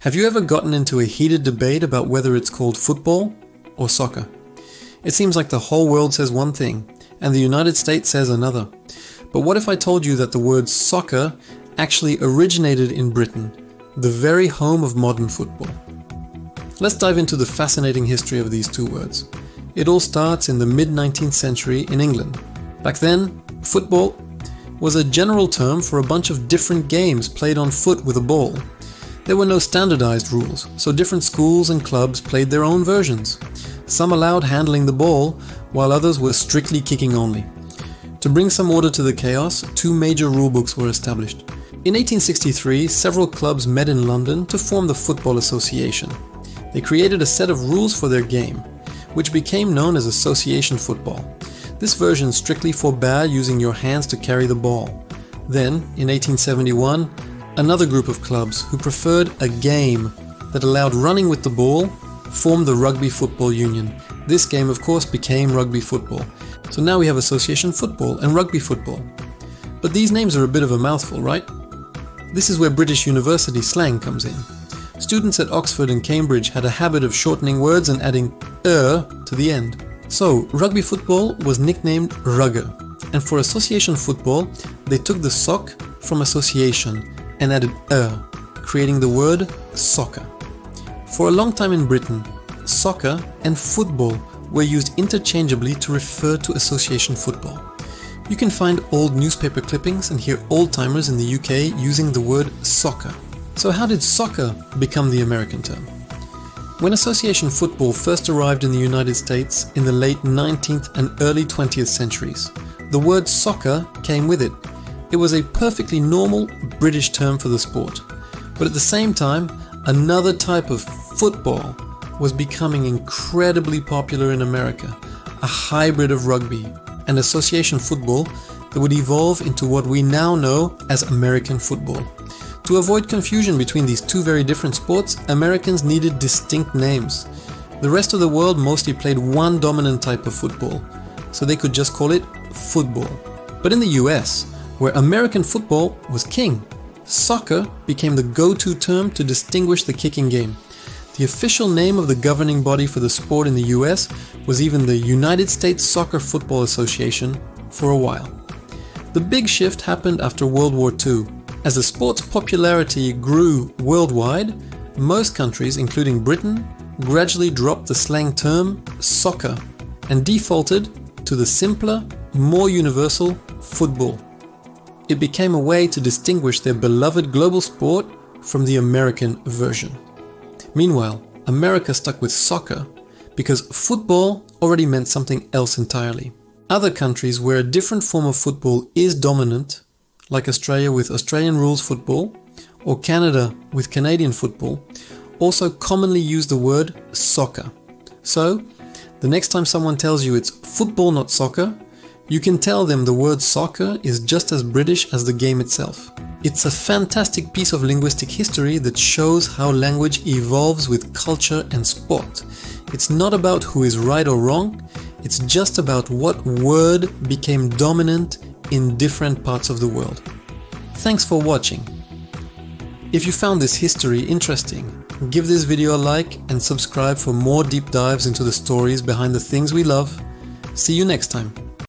Have you ever gotten into a heated debate about whether it's called football or soccer? It seems like the whole world says one thing, and the United States says another. But what if I told you that the word soccer actually originated in Britain, the very home of modern football? Let's dive into the fascinating history of these two words. It all starts in the mid-19th century in England. Back then, football was a general term for a bunch of different games played on foot with a ball. There were no standardized rules, so different schools and clubs played their own versions. Some allowed handling the ball, while others were strictly kicking only. To bring some order to the chaos, two major rulebooks were established. In 1863, several clubs met in London to form the Football Association. They created a set of rules for their game, which became known as association football. This version strictly forbade using your hands to carry the ball. Then, in 1871, another group of clubs who preferred a game that allowed running with the ball formed the Rugby Football Union. This game, of course, became Rugby Football. So now we have association football and rugby football. But these names are a bit of a mouthful, right? This is where British university slang comes in. Students at Oxford and Cambridge had a habit of shortening words and adding to the end. So, rugby football was nicknamed rugger, and for association football, they took the sock from association and added creating the word soccer. For a long time in Britain, soccer and football were used interchangeably to refer to association football. You can find old newspaper clippings and hear old-timers in the UK using the word soccer. So how did soccer become the American term? When association football first arrived in the United States in the late 19th and early 20th centuries, the word soccer came with it. It was a perfectly normal British term for the sport. But at the same time, another type of football was becoming incredibly popular in America, a hybrid of rugby and association football that would evolve into what we now know as American football. To avoid confusion between these two very different sports, Americans needed distinct names. The rest of the world mostly played one dominant type of football, so they could just call it football. But in the US, where American football was king, soccer became the go-to term to distinguish the kicking game. The official name of the governing body for the sport in the US was even the United States Soccer Football Association for a while. The big shift happened after World War II. As the sport's popularity grew worldwide, most countries, including Britain, gradually dropped the slang term soccer and defaulted to the simpler, more universal football. It became a way to distinguish their beloved global sport from the American version. Meanwhile, America stuck with soccer because football already meant something else entirely. Other countries where a different form of football is dominant, like Australia with Australian rules football, or Canada with Canadian football, also commonly use the word soccer. So, the next time someone tells you it's football not soccer, you can tell them the word soccer is just as British as the game itself. It's a fantastic piece of linguistic history that shows how language evolves with culture and sport. It's not about who is right or wrong, it's just about what word became dominant in different parts of the world. Thanks for watching. If you found this history interesting, give this video a like and subscribe for more deep dives into the stories behind the things we love. See you next time.